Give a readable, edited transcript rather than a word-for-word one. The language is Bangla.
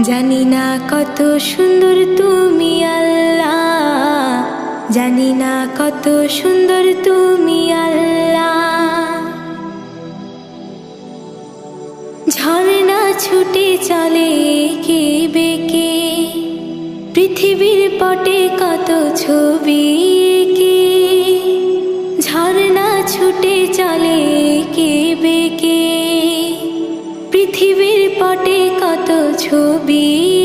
জানি না কত সুন্দর তুমি আল্লাহ, জানি না কত সুন্দর তুমি আল্লাহ। ঝর্ণা ছুটে চলে এঁকে বেঁকে, পৃথিবীর পটে কত ছবি এঁকে। ঝর্ণা ছুটে চলে এঁকে বেঁকে, পৃথিবীর পটে কত ছবি